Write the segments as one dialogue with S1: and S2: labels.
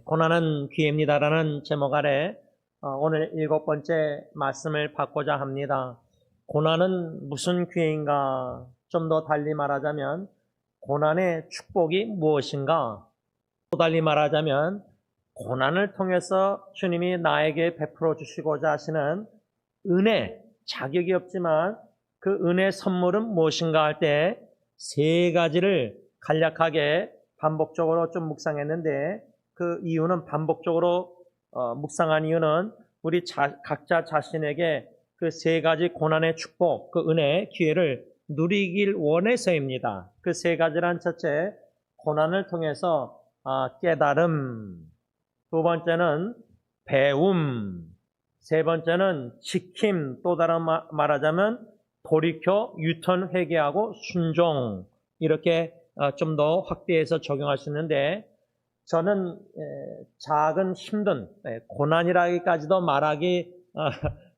S1: 고난은 기회입니다라는 제목 아래 오늘 7번째 말씀을 받고자 합니다. 고난은 무슨 기회인가? 좀 더 달리 말하자면 고난의 축복이 무엇인가? 또 달리 말하자면 고난을 통해서 주님이 나에게 베풀어 주시고자 하시는 은혜, 자격이 없지만 그 은혜 선물은 무엇인가 할 때 세 가지를 간략하게 반복적으로 좀 묵상했는데, 그 이유는 반복적으로 묵상한 이유는 우리 각자 자신에게 그 세 가지 고난의 축복, 그 은혜, 기회를 누리길 원해서입니다. 그 세 가지란 첫째, 고난을 통해서 깨달음, 두 번째는 배움, 세 번째는 지킴, 또 다른 말하자면 돌이켜 유턴 회개하고 순종, 이렇게 좀 더 확대해서 적용할 수 있는데, 저는 작은 힘든 고난이라기까지도 말하기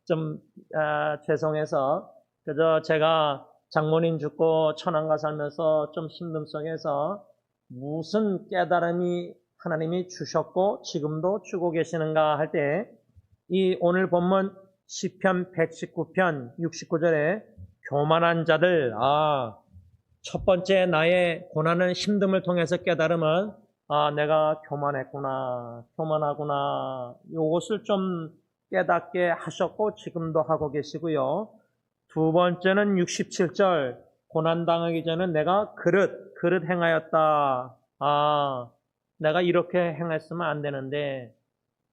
S1: 좀 죄송해서 그저 제가 장모님 죽고 천안가 살면서 좀 힘듦 속에서 무슨 깨달음이 하나님이 주셨고 지금도 주고 계시는가 할 때, 이 오늘 본문 시편 119편 69절에 교만한 자들, 첫 번째 나의 고난은 힘듦을 통해서 깨달음은 내가 교만했구나, 교만하구나, 이것을 좀 깨닫게 하셨고 지금도 하고 계시고요. 두 번째는 67절, 고난당하기 전에 내가 그릇 행하였다. 내가 이렇게 행했으면 안 되는데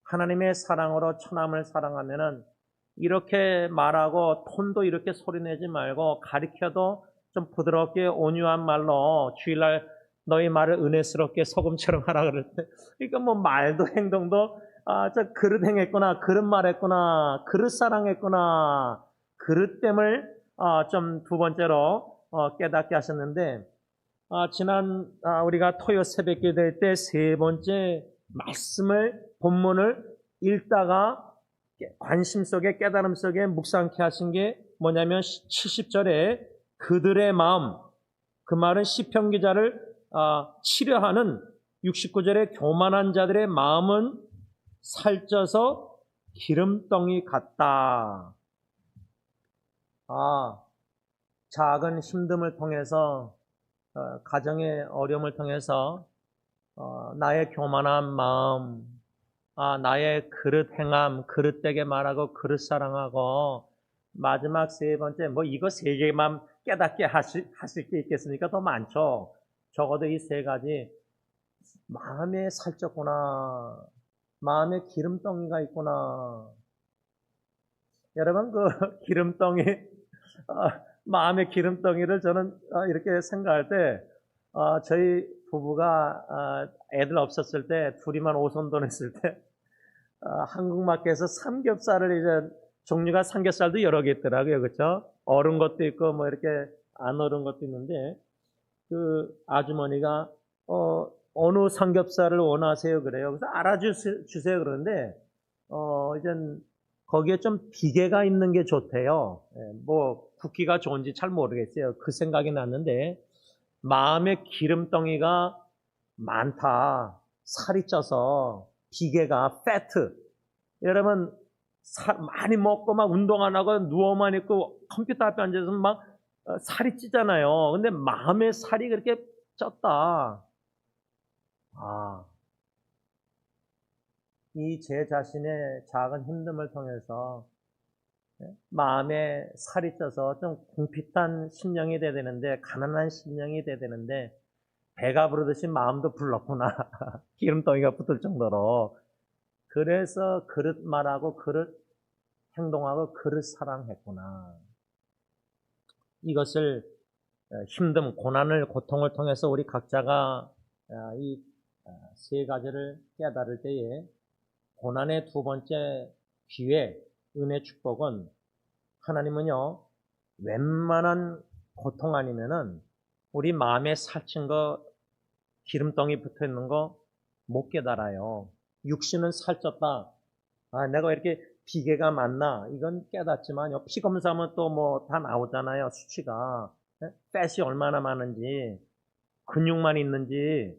S1: 하나님의 사랑으로 처남을 사랑하면은 이렇게 말하고 톤도 이렇게 소리내지 말고 가리켜도 좀 부드럽게 온유한 말로 주일날 너희 말을 은혜스럽게 소금처럼 하라 그럴 때, 그러니까 뭐 말도 행동도 저 그릇 행했구나, 그릇 말했구나, 그릇 사랑했구나, 그릇됨을 좀 두 번째로 깨닫게 하셨는데, 지난 우리가 토요 새벽 기도회 때 세 번째 말씀을 본문을 읽다가 관심 속에 깨달음 속에 묵상케 하신 게 뭐냐면 70절에 그들의 마음, 그 말은 시편 기자를 치려하는 69절에 교만한 자들의 마음은 살쪄서 기름덩이 같다. 작은 힘듦을 통해서 가정의 어려움을 통해서 나의 교만한 마음, 나의 그릇 행함, 그릇되게 말하고 그릇 사랑하고, 마지막 세 번째, 뭐 이거 세 개만 깨닫게 하실 게 있겠습니까? 더 많죠. 적어도 이 세 가지, 마음에 살쪘구나, 마음에 기름덩이가 있구나. 여러분, 그 기름덩이, 마음의 기름덩이를 저는 이렇게 생각할 때, 저희 부부가 애들 없었을 때, 둘이만 오손돈 했을 때, 한국마켓에서 삼겹살을 이제 종류가 삼겹살도 여러 개 있더라고요. 그렇죠? 얼은 것도 있고 뭐 이렇게 안 얼은 것도 있는데, 그 아주머니가 어느 삼겹살을 원하세요 그래요. 그래서 알아주세요 그러는데, 이제 거기에 좀 비계가 있는 게 좋대요. 뭐 굵기가 좋은지 잘 모르겠어요. 그 생각이 났는데, 마음의 기름덩이가 많다, 살이 쪄서 비계가 패트. 여러분 많이 먹고 막 운동 안 하고 누워만 있고 컴퓨터 앞에 앉아서 막 살이 찌잖아요. 근데 마음의 살이 그렇게 쪘다. 이 제 자신의 작은 힘듦을 통해서 마음에 살이 쪄서 좀 궁핍한 심령이 돼야 되는데, 가난한 심령이 돼야 되는데, 배가 부르듯이 마음도 불렀구나. 기름덩이가 붙을 정도로. 그래서 그릇 말하고 그릇 행동하고 그릇 사랑했구나. 이것을 힘듦, 고난을, 고통을 통해서 우리 각자가 이 세 가지를 깨달을 때에, 고난의 두 번째 기회, 은혜, 축복은, 하나님은요 웬만한 고통 아니면은 우리 마음에 살찐 거, 기름덩이 붙어 있는 거 못 깨달아요. 육신은 살쪘다, 내가 왜 이렇게 비계가 많나, 이건 깨닫지만요, 피 검사하면 또 뭐 다 나오잖아요. 수치가, 팻이 얼마나 많은지, 근육만 있는지,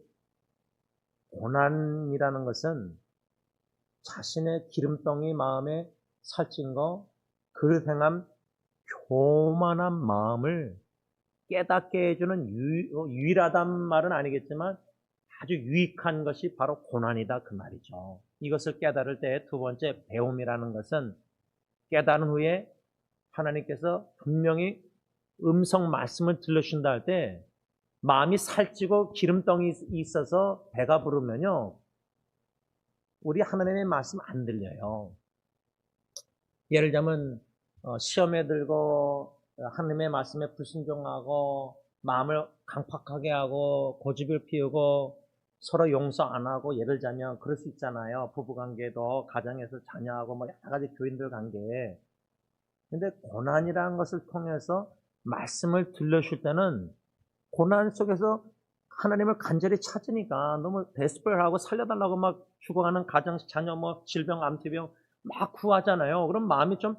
S1: 고난이라는 것은 자신의 기름덩이 마음에 살찐 거, 그릇 행함 교만한 마음을 깨닫게 해주는 유일하단 말은 아니겠지만 아주 유익한 것이 바로 고난이다 그 말이죠. 이것을 깨달을 때 두 번째 배움이라는 것은 깨달은 후에 하나님께서 분명히 음성 말씀을 들려주신다 할 때 마음이 살찌고 기름덩이 있어서 배가 부르면요, 우리 하나님의 말씀 안 들려요. 예를 들자면 시험에 들고 하나님의 말씀에 불순종하고 마음을 강팍하게 하고 고집을 피우고 서로 용서 안 하고, 예를 들자면 그럴 수 있잖아요. 부부관계도 가정에서 자녀하고 뭐 여러 가지 교인들 관계. 근데 고난이라는 것을 통해서 말씀을 들려줄 때는 고난 속에서 하나님을 간절히 찾으니까 너무 데스per하고 살려달라고 막 죽어가는 가정, 자녀, 뭐 질병, 암투병 막 구하잖아요. 그럼 마음이 좀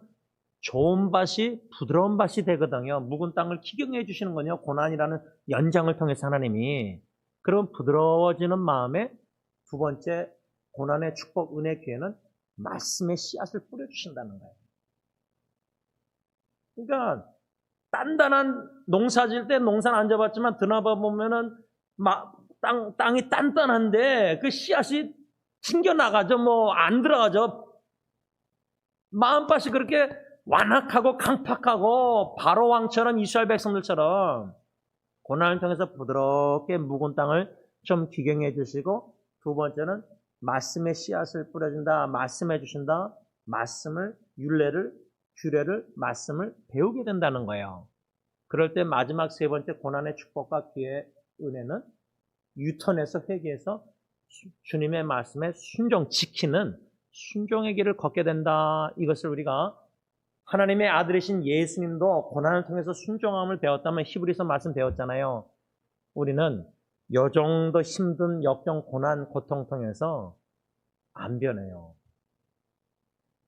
S1: 좋은 밭이 부드러운 밭이 되거든요. 묵은 땅을 기경해 주시는 거요. 고난이라는 연장을 통해서 하나님이. 그럼 부드러워지는 마음에 두 번째 고난의 축복, 은혜, 기회는 말씀의 씨앗을 뿌려주신다는 거예요. 그러니까 단단한 농사 지을 때 농사는 안 잡았지만 드나봐 보면은 땅이 단단한데 그 씨앗이 튕겨나가죠. 뭐 안 들어가죠. 마음밭이 그렇게 완악하고 강팍하고 바로 왕처럼 이스라엘 백성들처럼 고난을 통해서 부드럽게 묵은 땅을 좀 기경해 주시고, 두 번째는 말씀의 씨앗을 뿌려준다. 말씀해 주신다. 말씀을, 율례를, 규례를, 말씀을 배우게 된다는 거예요. 그럴 때 마지막 세 번째 고난의 축복과 기회의 은혜는 유턴해서 회개해서 주님의 말씀에 지키는 순종의 길을 걷게 된다. 이것을 우리가 하나님의 아들이신 예수님도 고난을 통해서 순종함을 배웠다면 히브리서 말씀 배웠잖아요. 우리는 요 정도 힘든 역경, 고난, 고통 통해서 안 변해요.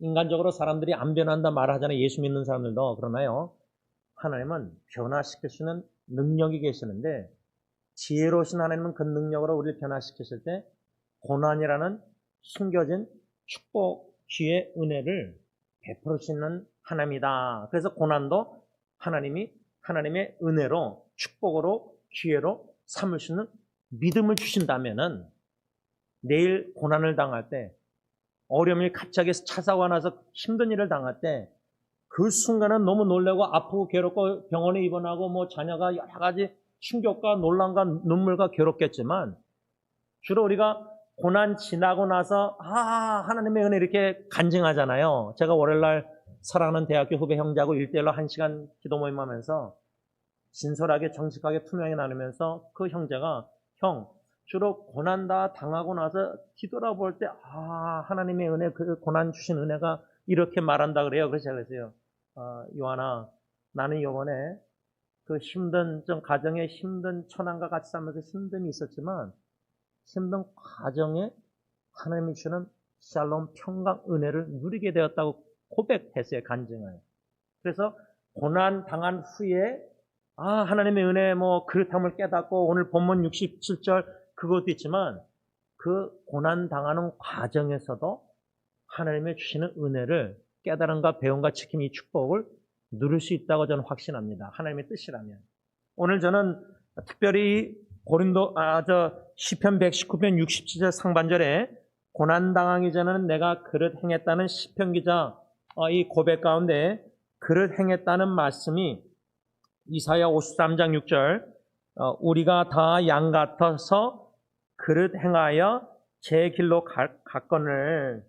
S1: 인간적으로 사람들이 안 변한다 말하잖아요. 예수 믿는 사람들도. 그러나요, 하나님은 변화시킬 수 있는 능력이 계시는데 지혜로우신 하나님은 그 능력으로 우리를 변화시키실 때 고난이라는 숨겨진 축복, 기회, 은혜를 베풀으시는 하나님이다. 그래서 고난도 하나님이 하나님의 은혜로, 축복으로, 기회로 삼을 수 있는 믿음을 주신다면은 내일 고난을 당할 때, 어려움이 갑자기 찾아와 나서 힘든 일을 당할 때 그 순간은 너무 놀라고 아프고 괴롭고 병원에 입원하고 뭐 자녀가 여러 가지 충격과 논란과 눈물과 괴롭겠지만, 주로 우리가 고난 지나고 나서 하나님의 은혜 이렇게 간증하잖아요. 제가 월요일날 사랑하는 대학교 후배 형제하고 1대1로 1시간 기도 모임하면서 진솔하게 정직하게 투명히 나누면서 그 형제가, 형, 주로 고난 다 당하고 나서 뒤돌아볼 때 하나님의 은혜, 그 고난 주신 은혜가 이렇게 말한다 그래요. 그래서 제가 그랬어요. 요한아, 나는 이번에 그 힘든, 좀 가정에 힘든 천황과 같이 살면서 힘듦이 있었지만 힘든 과정에 하나님이 주는 샬롬, 평강, 은혜를 누리게 되었다고 고백했어요. 간증을. 그래서 고난 당한 후에 하나님의 은혜, 뭐 그릇함을 깨닫고 오늘 본문 67절 그것도 있지만 그 고난 당하는 과정에서도 하나님의 주시는 은혜를 깨달음과 배움과 지킴, 이 축복을 누릴 수 있다고 저는 확신합니다. 하나님의 뜻이라면. 오늘 저는 특별히 시편 119편 67절 상반절에 고난 당하기 전에는 내가 그릇 행했다는 시편 기자 이 고백 가운데 그릇 행했다는 말씀이 이사야 53장 6절 우리가 다 양 같아서 그릇 행하여 제 길로 갔거늘,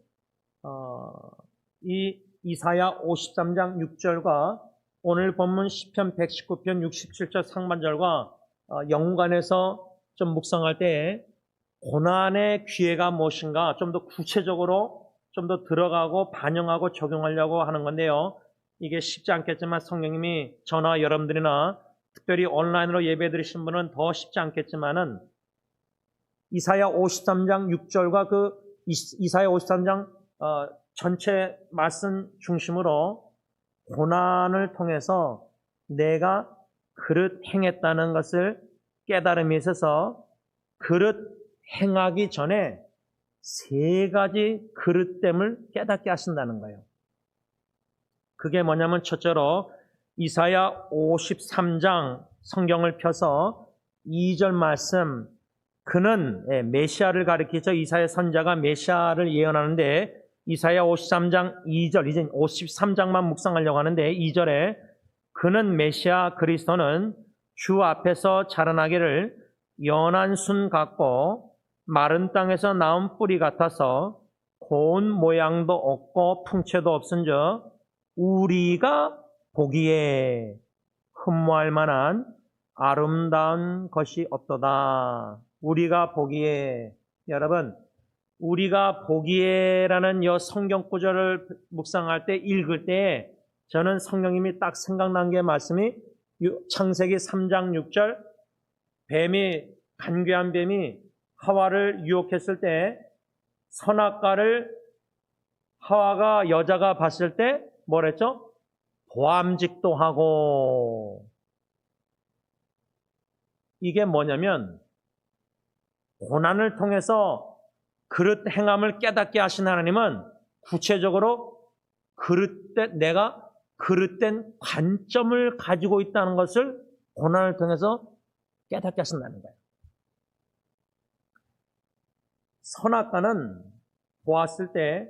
S1: 이 이사야 53장 6절과 오늘 본문 시편 119편 67절 상반절과 연관해서 좀 묵상할 때 고난의 기회가 무엇인가 좀 더 구체적으로 좀 더 들어가고 반영하고 적용하려고 하는 건데요. 이게 쉽지 않겠지만 성령님이 저나 여러분들이나 특별히 온라인으로 예배드리신 분은 더 쉽지 않겠지만은 이사야 53장 6절과 그 이사야 53장 전체 말씀 중심으로 고난을 통해서 내가 그릇 행했다는 것을 깨달음이 있어서 그릇 행하기 전에 세 가지 그릇됨을 깨닫게 하신다는 거예요. 그게 뭐냐면 첫째로 이사야 53장 성경을 펴서 2절 말씀, 그는 메시아를 가리키죠. 이사야 선자가 메시아를 예언하는데 이사야 53장 2절, 이제 53장만 묵상하려고 하는데 2절에 그는 메시아 그리스도는 주 앞에서 자라나기를 연한 순 같고 마른 땅에서 나온 뿌리 같아서 고운 모양도 없고 풍채도 없은즉 우리가 보기에 흠모할 만한 아름다운 것이 없도다. 우리가 보기에, 여러분, 우리가 보기에라는 이 성경 구절을 묵상할 때, 읽을 때 저는 성령님이 딱 생각난 게 말씀이 창세기 3장 6절, 간괴한 뱀이 하와를 유혹했을 때 선악과를 하와가, 여자가 봤을 때 뭐랬죠? 보암직도 하고. 이게 뭐냐면 고난을 통해서 그릇 행함을 깨닫게 하신 하나님은 구체적으로 내가 그릇된 관점을 가지고 있다는 것을 고난을 통해서 깨닫게 하신다는 거예요. 선악과는 보았을 때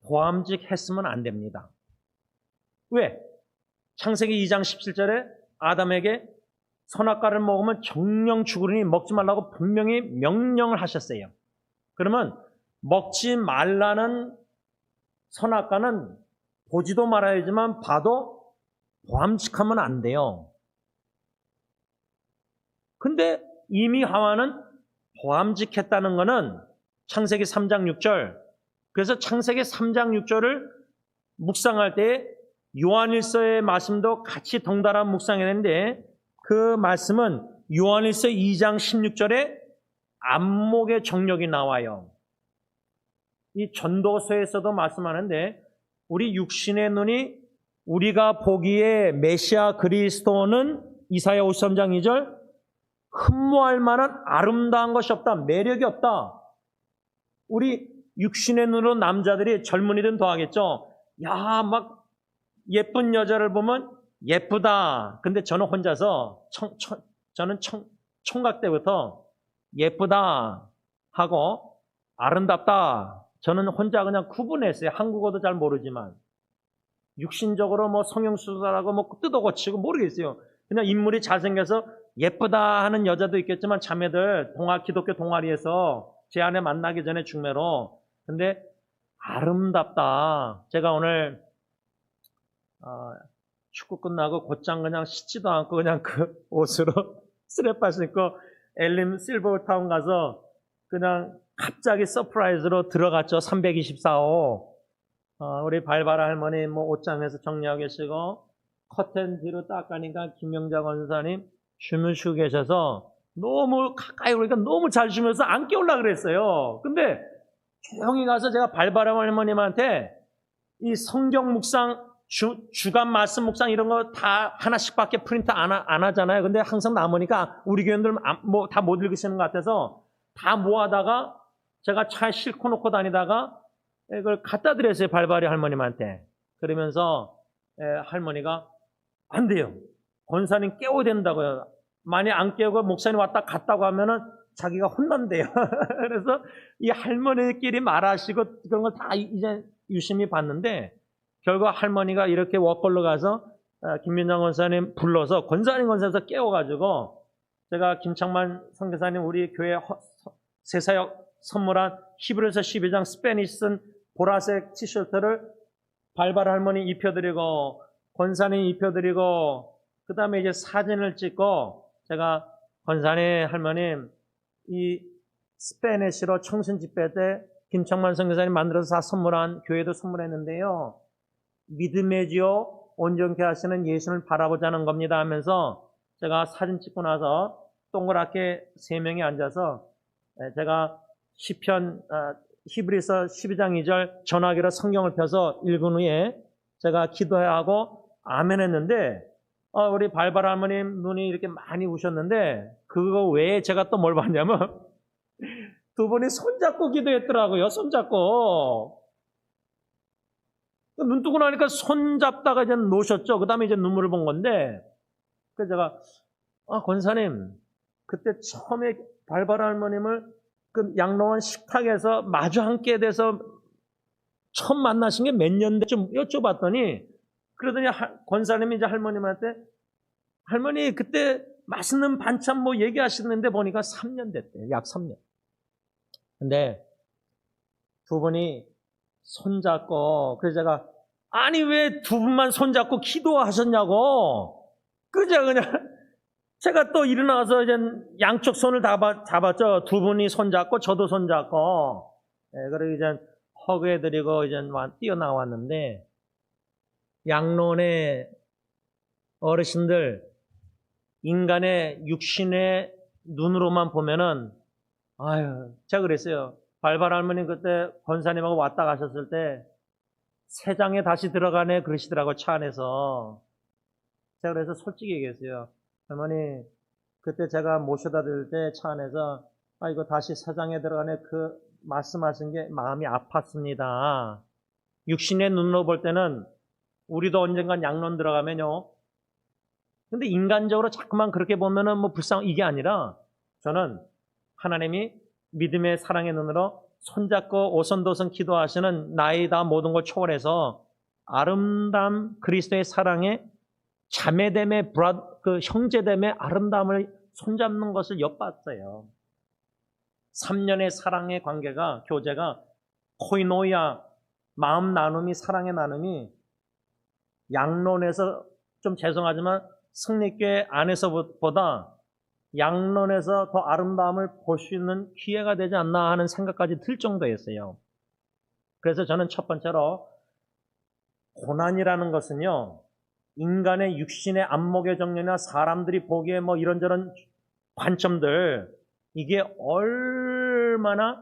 S1: 보암직했으면 안 됩니다. 왜? 창세기 2장 17절에 아담에게 선악과를 먹으면 정령 죽으리니 먹지 말라고 분명히 명령을 하셨어요. 그러면 먹지 말라는 선악과는 보지도 말아야지만 봐도 보암직하면 안 돼요. 근데 이미 하와는 보암직했다는 것은 창세기 3장 6절, 그래서 창세기 3장 6절을 묵상할 때 요한일서의 말씀도 같이 덩달아 묵상해야 되는데 그 말씀은 요한일서 2장 16절에 안목의 정력이 나와요. 이 전도서에서도 말씀하는데 우리 육신의 눈이 우리가 보기에 메시아 그리스도는 이사야 53장 2절 흠모할 만한 아름다운 것이 없다. 매력이 없다. 우리 육신의 눈으로 남자들이 젊은이든 더하겠죠. 야, 막 예쁜 여자를 보면 예쁘다. 근데 저는 혼자서 저는 총각 때부터 예쁘다 하고 아름답다. 저는 혼자 그냥 구분했어요. 한국어도 잘 모르지만. 육신적으로 뭐 성형수술하고 뭐 뜯어 고치고 모르겠어요. 그냥 인물이 잘생겨서 예쁘다 하는 여자도 있겠지만 자매들 기독교 동아리에서 제 아내 만나기 전에 중매로. 근데 아름답다. 제가 오늘 축구 끝나고 곧장 그냥 씻지도 않고 그냥 그 옷으로 스레빠스 입고 엘림 실버타운 가서 그냥 갑자기 서프라이즈로 들어갔죠. 324호. 우리 발바라 할머니 뭐 옷장에서 정리하고 계시고 커튼 뒤로 딱 가니까 김영자 권사님 주무시고 계셔서 너무 가까이 오니까 너무 잘 주면서 안 깨우려고 그랬어요. 근데 조용히 가서 제가 발바라 할머님한테 이 성경 묵상 주간 말씀 묵상 이런 거 다 하나씩밖에 프린트 안 하잖아요. 근데 항상 남으니까 우리 교인들 뭐 다 못 읽으시는 것 같아서 다 모아다가 제가 차에 싣고 놓고 다니다가 이걸 갖다 드렸어요. 발바리 할머님한테. 그러면서 할머니가 안 돼요. 권사님 깨워야 된다고요. 만약 안 깨우고 목사님 왔다 갔다고 하면은 자기가 혼난대요. 그래서 이 할머니끼리 말하시고 그런 걸 다 이제 유심히 봤는데 결국 할머니가 이렇게 워컬로 가서 김민정 권사님 불러서 권사님에서 깨워가지고 제가 김창만 선교사님 우리 교회 새사역 선물한 히브리서 12장 스페니시 쓴 보라색 티셔츠를 발발 할머니 입혀드리고 권사님 입혀드리고 그 다음에 이제 사진을 찍고 제가 권사님 할머님 이 스페니시로 청순 집회 때 김창만 선교사님 만들어서 다 선물한 교회도 선물했는데요. 믿음의지요 온전케 하시는 예수를 바라보자는 겁니다 하면서 제가 사진 찍고 나서 동그랗게 3명이 앉아서 제가 시편 히브리서 12장 2절 전화기로 성경을 펴서 읽은 후에 제가 기도해야 하고 아멘 했는데 우리 발발 할머님 눈이 이렇게 많이 우셨는데 그거 외에 제가 또 뭘 봤냐면 두 분이 손잡고 기도했더라고요. 손잡고. 눈 뜨고 나니까 손잡다가 이제 놓으셨죠. 그 다음에 이제 눈물을 본 건데, 그래서 제가, 권사님, 그때 처음에 발바라 할머님을 그 양로원 식탁에서 마주 앉게 돼서 처음 만나신 게 몇 년 됐좀 여쭤봤더니, 그러더니 권사님이 이제 할머님한테, 할머니, 그때 맛있는 반찬 뭐 얘기하시는데 보니까 3년 됐대요. 약 3년. 근데 두 분이 손잡고, 그래서 제가, 아니, 왜 두 분만 손잡고 기도하셨냐고. 그저 그냥, 제가 또 일어나서 이제 양쪽 손을 잡았죠. 두 분이 손잡고, 저도 손잡고. 네, 그리고 이제 허그해드리고 이제 뛰어나왔는데, 양론의 어르신들, 인간의 육신의 눈으로만 보면은, 아유, 제가 그랬어요. 발바라 할머니 그때 권사님하고 왔다 가셨을 때 세장에 다시 들어가네 그러시더라고, 차 안에서. 제가 그래서 솔직히 얘기했어요. 할머니, 그때 제가 모셔다 드릴 때 차 안에서 이거 다시 세장에 들어가네 그 말씀하신 게 마음이 아팠습니다. 육신의 눈으로 볼 때는 우리도 언젠간 양론 들어가면요. 근데 인간적으로 자꾸만 그렇게 보면은 뭐 이게 아니라 저는 하나님이 믿음의 사랑의 눈으로 손잡고 오손도손 기도하시는 나이다 모든 걸 초월해서 아름다움 그리스도의 사랑의 자매됨의 그 형제됨의 아름다움을 손잡는 것을 엿봤어요. 3년의 사랑의 관계가 교제가 코이노이아 마음 나눔이 사랑의 나눔이 양론에서 좀 죄송하지만 승리교회 안에서보다 양론에서 더 아름다움을 볼 수 있는 기회가 되지 않나 하는 생각까지 들 정도였어요. 그래서 저는 첫 번째로 고난이라는 것은요, 인간의 육신의 안목의 정렬이나 사람들이 보기에 뭐 이런저런 관점들, 이게 얼마나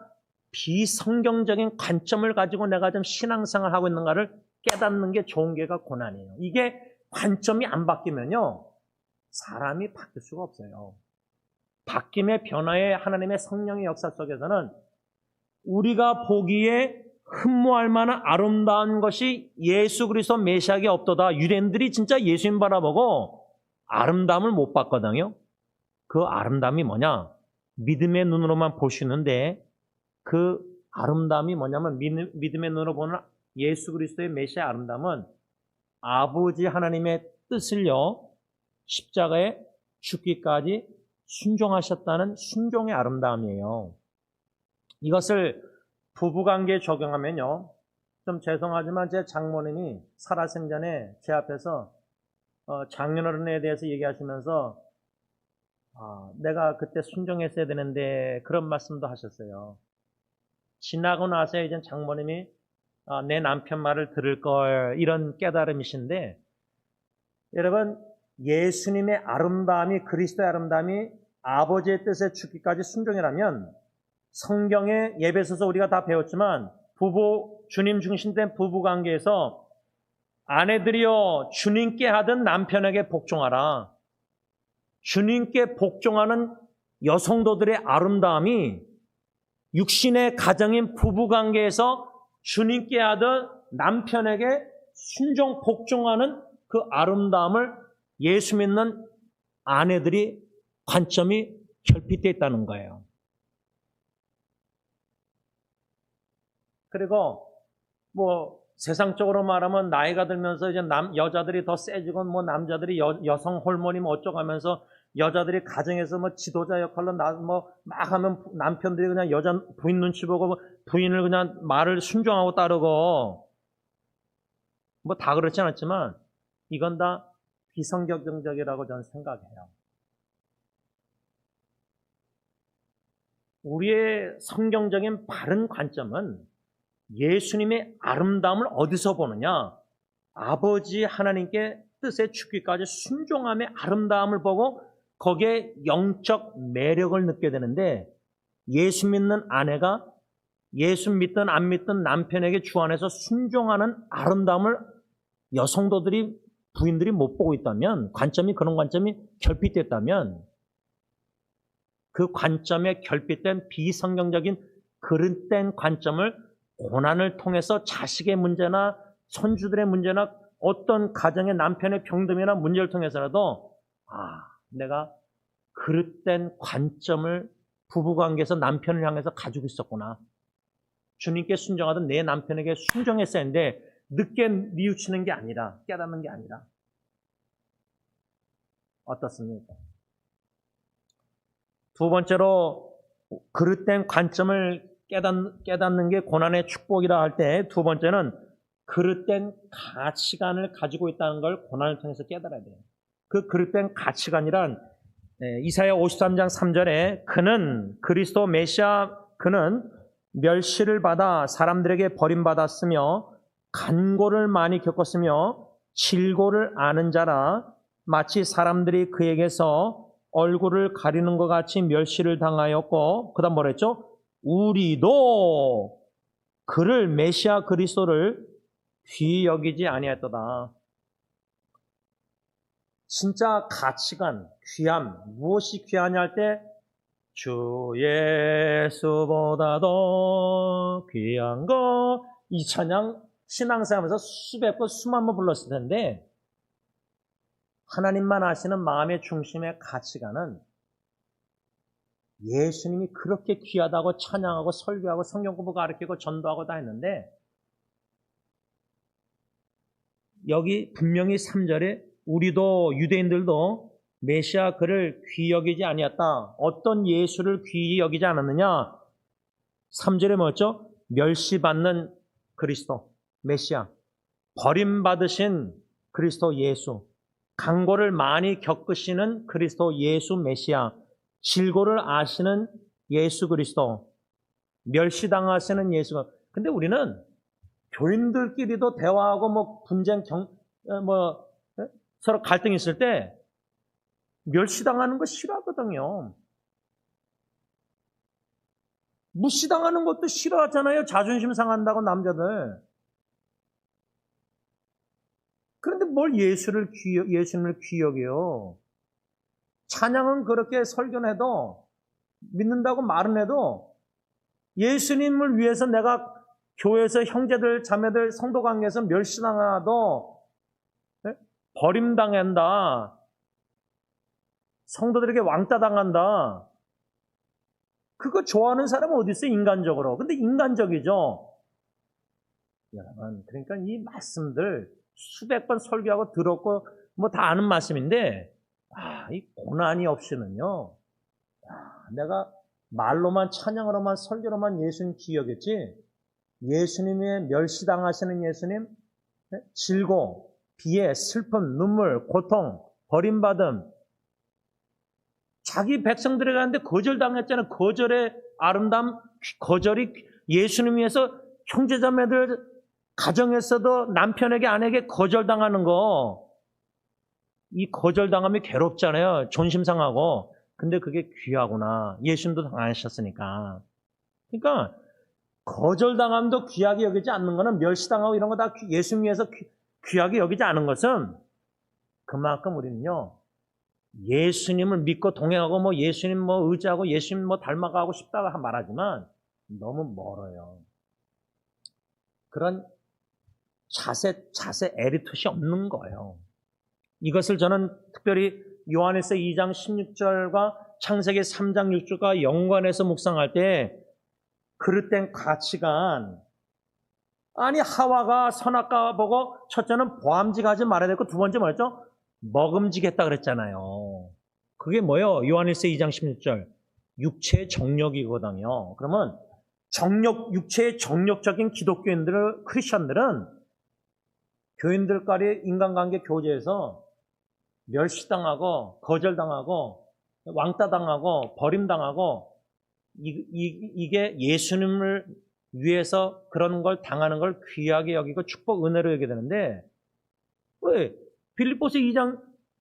S1: 비성경적인 관점을 가지고 내가 좀 신앙생활을 하고 있는가를 깨닫는 게 좋은 게가 고난이에요. 이게 관점이 안 바뀌면요, 사람이 바뀔 수가 없어요. 바뀜의 변화의 하나님의 성령의 역사 속에서는 우리가 보기에 흠모할 만한 아름다운 것이 예수 그리스도 메시아가 없도다. 유대인들이 진짜 예수님 바라보고 아름다움을 못 봤거든요. 그 아름다움이 뭐냐? 믿음의 눈으로만 볼 수 있는데 그 아름다움이 뭐냐면 믿음의 눈으로 보는 예수 그리스도의 메시아 아름다움은 아버지 하나님의 뜻을요, 십자가에 죽기까지 순종하셨다는 순종의 아름다움이에요. 이것을 부부관계에 적용하면요, 좀 죄송하지만 제 장모님이 살아생전에 제 앞에서 장인어른에 대해서 얘기하시면서 내가 그때 순종했어야 되는데 그런 말씀도 하셨어요. 지나고 나서 이제 장모님이 내 남편 말을 들을 걸, 이런 깨달음이신데, 여러분, 예수님의 아름다움이, 그리스도의 아름다움이 아버지의 뜻에 죽기까지 순종이라면 성경의 예배서서 우리가 다 배웠지만 주님 중심된 부부관계에서 아내들이여 주님께 하던 남편에게 복종하라. 주님께 복종하는 여성도들의 아름다움이 육신의 가정인 부부관계에서 주님께 하던 남편에게 순종 복종하는 그 아름다움을 예수 믿는 아내들이 관점이 결핍되어 있다는 거예요. 그리고 뭐 세상적으로 말하면 나이가 들면서 이제 여자들이 더 세지고 뭐 남자들이 여성 호르몬이 뭐 어쩌고 하면서 여자들이 가정에서 뭐 지도자 역할로 뭐 막 하면 남편들이 그냥 여자 부인 눈치 보고 부인을 그냥 말을 순종하고 따르고 뭐 다 그렇지 않았지만 이건 다 비성경적이라고 저는 생각해요. 우리의 성경적인 바른 관점은 예수님의 아름다움을 어디서 보느냐? 아버지 하나님께 뜻에 죽기까지 순종함의 아름다움을 보고 거기에 영적 매력을 느끼게 되는데, 예수 믿는 아내가 예수 믿든 안 믿든 남편에게 주 안에서 순종하는 아름다움을 여성도들이, 부인들이 못 보고 있다면, 관점이, 그런 관점이 결핍됐다면 그 관점에 결핍된 비성경적인 그릇된 관점을 고난을 통해서 자식의 문제나 손주들의 문제나 어떤 가정의 남편의 병듦이나 문제를 통해서라도 내가 그릇된 관점을 부부관계에서 남편을 향해서 가지고 있었구나. 주님께 순종하던 내 남편에게 순종했어야 했는데 늦게 뉘우치는 게 아니라, 깨닫는 게 아니라. 어떻습니까? 두 번째로 그릇된 관점을 깨닫는 게 고난의 축복이라 할 때, 두 번째는 그릇된 가치관을 가지고 있다는 걸 고난을 통해서 깨달아야 돼요. 그 그릇된 가치관이란 이사야 53장 3절에 그는 그리스도 메시아, 그는 멸시를 받아 사람들에게 버림받았으며 간고를 많이 겪었으며 질고를 아는 자라, 마치 사람들이 그에게서 얼굴을 가리는 것 같이 멸시를 당하였고, 그 다음 뭐라 했죠? 우리도 그를, 메시아 그리스도를 귀히 여기지 아니하였도다. 진짜 가치관, 귀함, 무엇이 귀하냐 할 때 주 예수보다도 귀한 거, 이 찬양 신앙생활하면서 수백 번, 수만 번 불렀을 텐데, 하나님만 아시는 마음의 중심의 가치관은 예수님이 그렇게 귀하다고 찬양하고 설교하고 성경 공부 가르치고 전도하고 다 했는데, 여기 분명히 3절에 우리도, 유대인들도 메시아 그를 귀히 여기지 아니었다. 어떤 예수를 귀히 여기지 않았느냐? 3절에 뭐였죠? 멸시받는 그리스도, 메시아, 버림받으신 그리스도 예수, 강고를 많이 겪으시는 그리스도 예수 메시아, 질고를 아시는 예수 그리스도, 멸시당하시는 예수가. 근데 우리는 교인들끼리도 대화하고 분쟁, 서로 갈등이 있을 때 멸시당하는 거 싫어하거든요. 무시당하는 것도 싫어하잖아요. 자존심 상한다고 남자들. 그런데 뭘 예수님을 귀히 여겨요. 찬양은 그렇게 설교는 해도, 믿는다고 말은 해도, 예수님을 위해서 내가 교회에서 형제들, 자매들, 성도 관계에서 멸시당하도 버림당한다, 성도들에게 왕따당한다, 그거 좋아하는 사람은 어디 있어요? 인간적으로. 근데 인간적이죠. 여러분, 그러니까 이 말씀들 수백 번 설교하고 들었고 다 아는 말씀인데, 이 고난이 없이는요, 내가 말로만 찬양으로만 설교로만 예수님 기억했지, 예수님의 멸시당하시는 예수님, 질고, 비애, 슬픔, 눈물, 고통, 버림받음, 자기 백성들에 가는데 거절당했잖아요. 거절의 아름다움, 거절이 예수님 위해서 형제자매들 가정에서도 남편에게 아내에게 거절당하는 거, 이 거절당함이 괴롭잖아요. 존심 상하고. 근데 그게 귀하구나. 예수님도 당하셨으니까. 그러니까 거절당함도 귀하게 여기지 않는 거는, 멸시당하고 이런 거 다 예수님 위해서 귀하게 여기지 않은 것은 그만큼 우리는요, 예수님을 믿고 동행하고 예수님 의지하고 예수님 닮아가고 싶다고 말하지만 너무 멀어요. 그런 자세 에리투시 없는 거예요. 이것을 저는 특별히 요한에서 2장 16절과 창세기 3장 6절과 연관해서 묵상할 때, 그릇된 가치관, 아니 하와가 선악과 보고 첫째는 보암직하지 말아야 되고, 두 번째 뭐였죠? 먹음직했다 그랬잖아요. 그게 뭐예요? 요한일서 2장 16절. 육체의 정욕이거든요. 그러면 육체의 정욕적인 기독교인들, 크리스천들은 교인들과의 인간관계 교제에서 멸시당하고 거절당하고 왕따당하고 버림당하고, 이게 예수님을 위해서 그런 걸 당하는 걸 귀하게 여기고 축복, 은혜로 여기게 되는데, 왜? 빌립보서 2장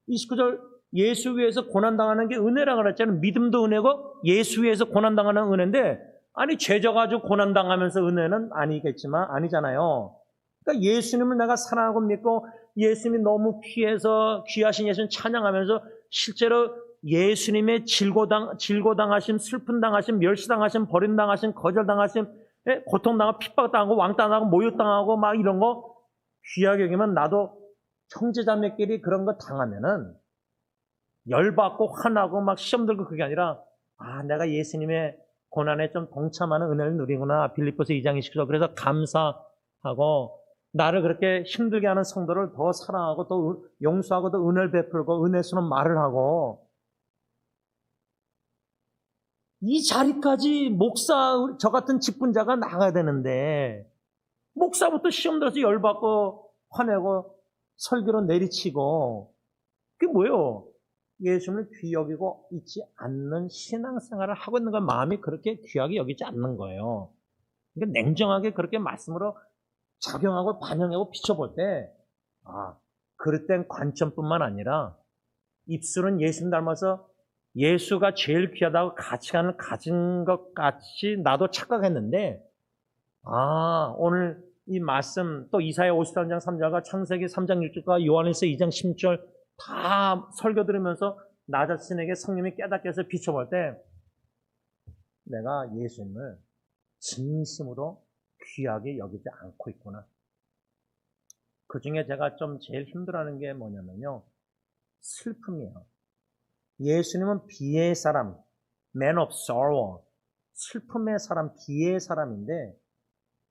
S1: 29절 예수 위해서 고난당하는 게 은혜라고 그랬잖아요. 믿음도 은혜고 예수 위해서 고난당하는 은혜인데, 아니 죄져가지고 고난당하면서 은혜는 아니잖아요. 그러니까 예수님을 내가 사랑하고 믿고 예수님이 너무 귀해서 귀하신 예수님 찬양하면서 실제로 예수님의 질고당하심, 슬픔당하심, 멸시당하심, 버림당하심, 거절당하심, 고통당하고 핍박당하고 왕따당하고 모욕당하고 막 이런 거 귀하게 여기면 나도 형제자매끼리 그런 거 당하면은 열받고 화나고 막 시험 들고 그게 아니라 내가 예수님의 고난에 좀 동참하는 은혜를 누리구나. 빌립보서 2장 20절. 그래서 감사하고 나를 그렇게 힘들게 하는 성도를 더 사랑하고 더 용서하고 더 은혜를 베풀고 은혜스러운 말을 하고 이 자리까지 목사, 저 같은 직분자가 나가야 되는데 목사부터 시험 들어서 열받고 화내고 설교로 내리치고 그게 뭐예요? 예수님을 귀히 여기고 있지 않는 신앙생활을 하고 있는 건 마음이 그렇게 귀하게 여기지 않는 거예요. 그러니까 냉정하게 그렇게 말씀으로 작용하고 반영하고 비춰볼 때 그릇된 관점뿐만 아니라 입술은 예수님 닮아서 예수가 제일 귀하다고 가치관을 가진 것 같이 나도 착각했는데 오늘 이 말씀 또 이사야 53장 3절과 창세기 3장 1절과 요한일서 2장 10절 다 설교 들으면서 나 자신에게 성령이 깨닫게 해서 비춰볼 때 내가 예수님을 진심으로 귀하게 여기지 않고 있구나. 그 중에 제가 좀 제일 힘들어하는 게 뭐냐면요. 슬픔이에요. 예수님은 비애의 사람, man of sorrow, 슬픔의 사람, 비애의 사람인데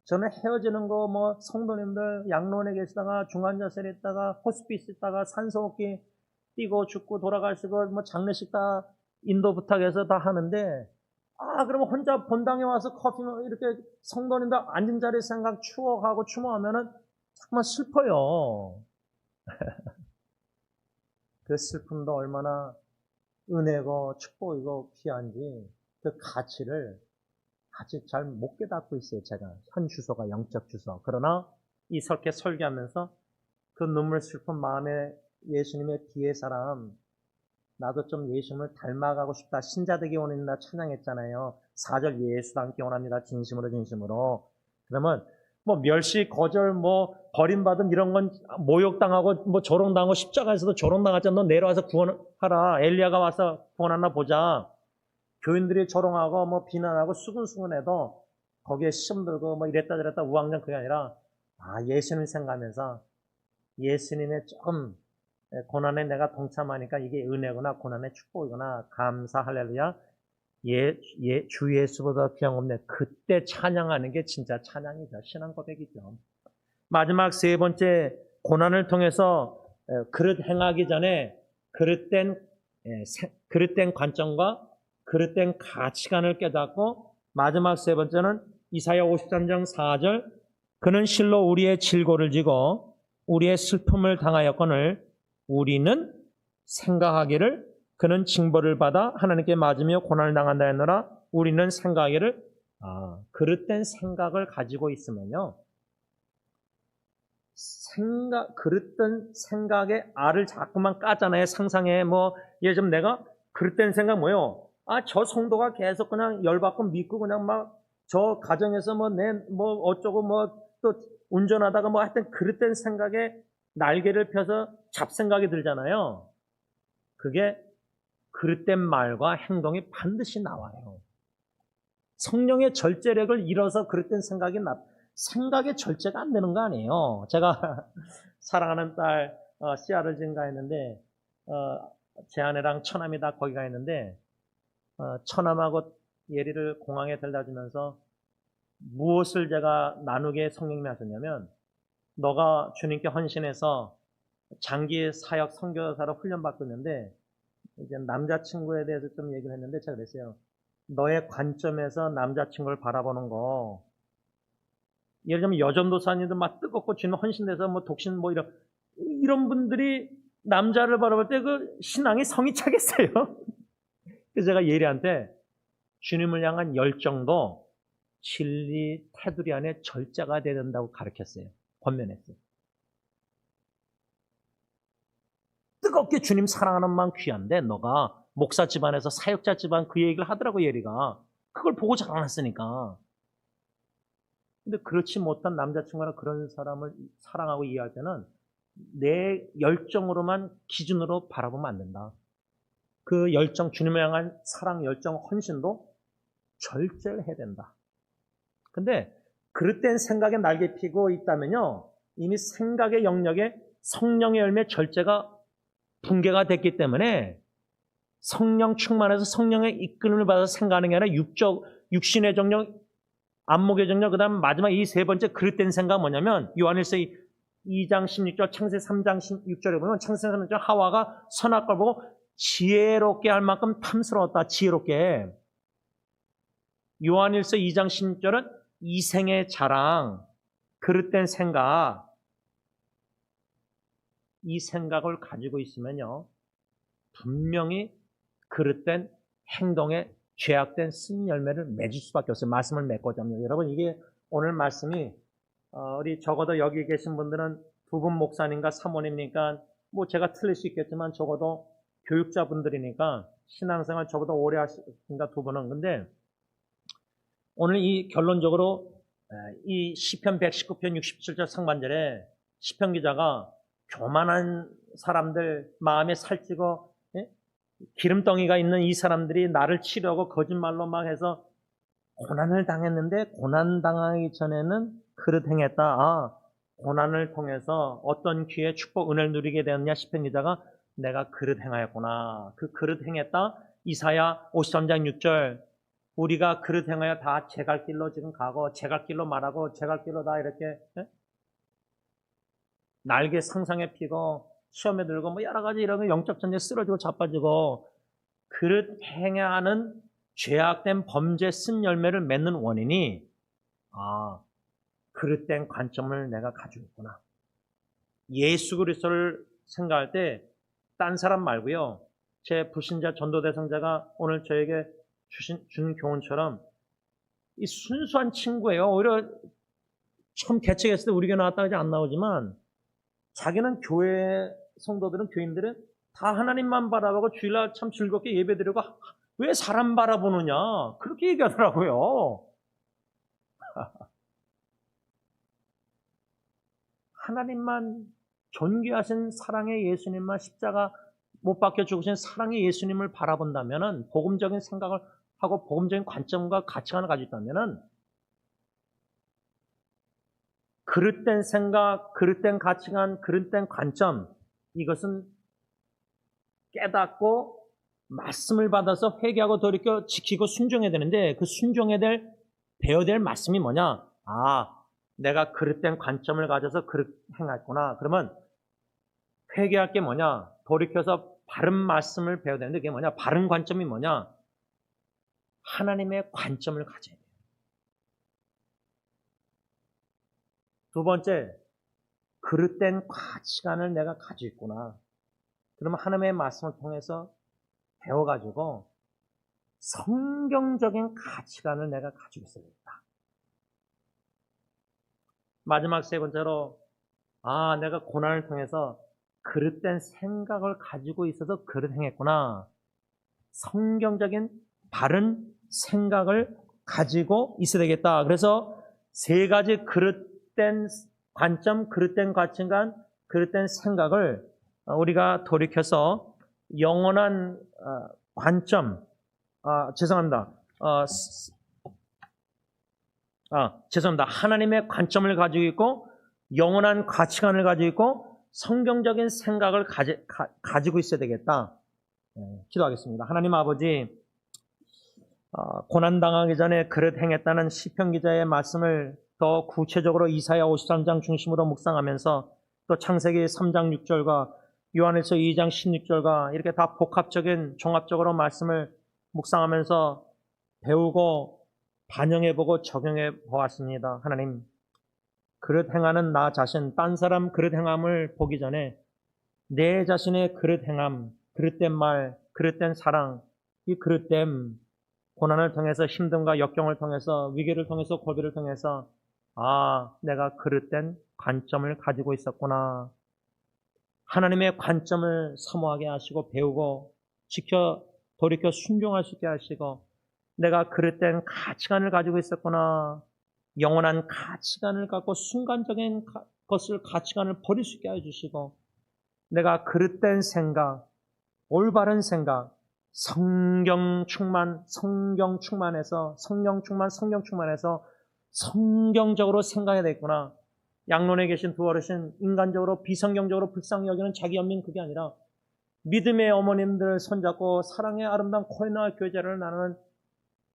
S1: 저는 헤어지는 거 성도님들 양로원에 계시다가 중환자실에 있다가 호스피스 있다가 산소호흡기 뛰고 죽고 돌아가시고 장례식 다 인도 부탁해서 다 하는데 그러면 혼자 본당에 와서 커피 이렇게 성도님들 앉은 자리 생각 추억하고 추모하면은 정말 슬퍼요. 그 슬픔도 얼마나 은혜고 축복이고 귀한지 그 가치를 아직 잘 못 깨닫고 있어요. 제가 현 주소가 영적 주소. 그러나 이 설계 설계하면서 그 눈물 슬픈 마음에 예수님의 비의 사람 나도 좀 예수님을 닮아가고 싶다. 신자 되기 원합니다. 찬양했잖아요. 4절 예수 닮기 원합니다. 진심으로 진심으로. 그러면 멸시, 거절, 버림받은 이런 건 모욕당하고 조롱당하고 십자가에서도 조롱당하잖아. 너 내려와서 구원하라. 엘리야가 와서 구원하나 보자. 교인들이 조롱하고 비난하고 수근수근해도 거기에 시험 들고 이랬다 저랬다 우왕좌왕 그게 아니라 예수님 생각하면서 예수님의 조금 고난에 내가 동참하니까 이게 은혜구나 고난의 축복이구나 감사 할렐루야 주 예수보다 귀한 없네. 그때 찬양하는 게 진짜 찬양이죠. 신앙 고백이죠. 마지막 세 번째 고난을 통해서 그릇 행하기 전에 그릇된 관점과 그릇된 가치관을 깨닫고 마지막 세 번째는 이사야 53장 4절 그는 실로 우리의 질고를 지고 우리의 슬픔을 당하였거늘 우리는 생각하기를 그는 징벌을 받아 하나님께 맞으며 고난을 당한다 했노라. 우리는 생각하기를 그릇된 생각을 가지고 있으면요 그릇된 생각에 알을 자꾸만 까잖아요. 상상에 예를 들면 내가 그릇된 생각 뭐예요? 저 성도가 계속 그냥 열받고 믿고 그냥 저 가정에서 어쩌고 또 운전하다가 하여튼 그릇된 생각에 날개를 펴서 잡생각이 들잖아요. 그게 그릇된 말과 행동이 반드시 나와요. 성령의 절제력을 잃어서 그릇된 생각의 절제가 안 되는 거 아니에요. 제가 사랑하는 딸 씨알을 증가했는데 제 아내랑 처남이 다 거기 가 있는데 처남하고 예리를 공항에 데려다 주면서 무엇을 제가 나누게 성령님이 하셨냐면 너가 주님께 헌신해서 장기 사역 선교사로 훈련받고 있는데 이제 남자친구에 대해서 좀 얘기를 했는데 제가 그랬어요. 너의 관점에서 남자친구를 바라보는 거 예를 들면 여전도사님들 뜨겁고 주님 헌신돼서 독신 이런 분들이 남자를 바라볼 때 그 신앙이 성이 차겠어요. 그래서 제가 예리한테 주님을 향한 열정도 진리 테두리 안에 절제가 돼야 된다고 가르쳤어요. 권면했어요. 뜨겁게 주님 사랑하는 마음 귀한데 너가 목사 집안에서 사역자 집안 그 얘기를 하더라고 예리가. 그걸 보고 자라났으니까. 근데 그렇지 못한 남자친구나 그런 사람을 사랑하고 이해할 때는 내 열정으로만 기준으로 바라보면 안 된다. 그 열정, 주님을 향한 사랑, 열정, 헌신도 절제를 해야 된다. 근데 그릇된 생각에 날개 피고 있다면요, 이미 생각의 영역에 성령의 열매 절제가 붕괴가 됐기 때문에 성령 충만해서 성령의 이끌림을 받아서 생각하는 게 아니라 육신의 정력, 안목의 정력, 그 다음 마지막 이 세 번째 그릇된 생각은 뭐냐면 요한일서 2장 16절, 창세 3장 16절에 보면 창세 3장 하와가 선악과를 보고 지혜롭게 할 만큼 탐스러웠다. 지혜롭게. 요한일서 2장 16절은 이생의 자랑, 그릇된 생각, 이 생각을 가지고 있으면요, 분명히 그릇된 행동에 죄악된 쓴 열매를 맺을 수밖에 없어요. 말씀을 맺고자 합니다. 여러분, 이게 오늘 말씀이 우리 적어도 여기 계신 분들은 두 분 목사님과 사모님이니까 뭐 제가 틀릴 수 있겠지만 적어도 교육자분들이니까 신앙생활 적어도 오래 하시니까 두 분은. 근데 오늘 이 결론적으로 이 시편 119편 67절 상반절에 시편 기자가 교만한 사람들, 마음에 살찌고 기름덩이가 있는 이 사람들이 나를 치려고 거짓말로 막 해서 고난을 당했는데 고난 당하기 전에는 그릇 행했다. 아, 고난을 통해서 어떤 기회에 축복 은혜를 누리게 되었냐. 시편 기자가 내가 그릇 행하였구나. 그 그릇 행했다. 이사야 53장 6절 우리가 그릇 행하여 다 제 갈 길로 지금 가고 제 갈 길로 말하고 제 갈 길로 다 이렇게 날개 상상에 피고 시험에 들고 뭐 여러 가지 이런 영적 전쟁에 쓰러지고 자빠지고 그릇 행해야 하는 죄악된 범죄 쓴 열매를 맺는 원인이 그릇된 관점을 내가 가지고 있구나. 예수 그리스도를 생각할 때 딴 사람 말고요. 제 불신자 전도 대상자가 오늘 저에게 준 교훈처럼 이 순수한 친구예요. 오히려 처음 개척했을 때 우리 교회 나왔다 하지 안 나오지만 자기는 교회 성도들은 교인들은 다 하나님만 바라보고 주일날 참 즐겁게 예배드리고 왜 사람 바라보느냐 그렇게 얘기하더라고요. 하나님만 존귀하신 사랑의 예수님만 십자가 못 박혀 죽으신 사랑의 예수님을 바라본다면은 복음적인 생각을 하고 복음적인 관점과 가치관을 가지고 있다면은 그릇된 생각, 그릇된 가치관, 그릇된 관점 이것은 깨닫고 말씀을 받아서 회개하고 돌이켜 지키고 순종해야 되는데 그 순종해야 될 배워야 될 말씀이 뭐냐? 내가 그릇된 관점을 가져서 그릇 행했구나. 그러면 회개할 게 뭐냐? 돌이켜서 바른 말씀을 배워야 되는데 그게 뭐냐? 바른 관점이 뭐냐? 하나님의 관점을 가져야 돼요. 두 번째, 그릇된 가치관을 내가 가지고 있구나. 그러면 하나님의 말씀을 통해서 배워가지고 성경적인 가치관을 내가 가지고 있어야겠다. 마지막 세 번째로 내가 고난을 통해서 그릇된 생각을 가지고 있어서 그릇 행했구나. 성경적인 바른 생각을 가지고 있어야 되겠다. 그래서 세 가지 그릇된 관점, 그릇된 가치관, 그릇된 생각을 우리가 돌이켜서 영원한 관점, 죄송합니다. 하나님의 관점을 가지고 있고 영원한 가치관을 가지고 있고 성경적인 생각을 가지고 있어야 되겠다. 기도하겠습니다. 하나님 아버지, 고난당하기 전에 그릇 행했다는 시편 기자의 말씀을 더 구체적으로 이사야 53장 중심으로 묵상하면서 또 창세기 3장 6절과 요한일서 2장 16절과 이렇게 다 복합적인 종합적으로 말씀을 묵상하면서 배우고 반영해보고 적용해보았습니다. 하나님, 그릇 행하는 나 자신, 딴 사람 그릇 행함을 보기 전에 내 자신의 그릇 행함, 그릇된 말, 그릇된 사랑, 이 그릇됨, 고난을 통해서 힘듦과 역경을 통해서 위기를 통해서 고비를 통해서 내가 그릇된 관점을 가지고 있었구나. 하나님의 관점을 사모하게 하시고 배우고 지켜 돌이켜 순종할 수 있게 하시고 내가 그릇된 가치관을 가지고 있었구나. 영원한 가치관을 갖고 순간적인 것을 가치관을 버릴 수 있게 해주시고 내가 그릇된 생각, 올바른 생각, 성령 충만해서 성경적으로 생각해야 되겠구나. 양론에 계신 두 어르신, 인간적으로 비성경적으로 불쌍히 여기는 자기 연민, 그게 아니라 믿음의 어머님들 손잡고 사랑의 아름다운 코로나 교제를 나누는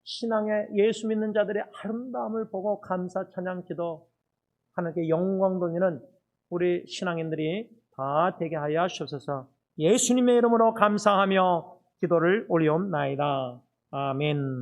S1: 신앙의 예수 믿는 자들의 아름다움을 보고 감사 찬양 기도 하나님께 영광 돌리는 우리 신앙인들이 다 되게 하여 주옵소서. 예수님의 이름으로 감사하며 기도를 올리옵나이다. 아멘.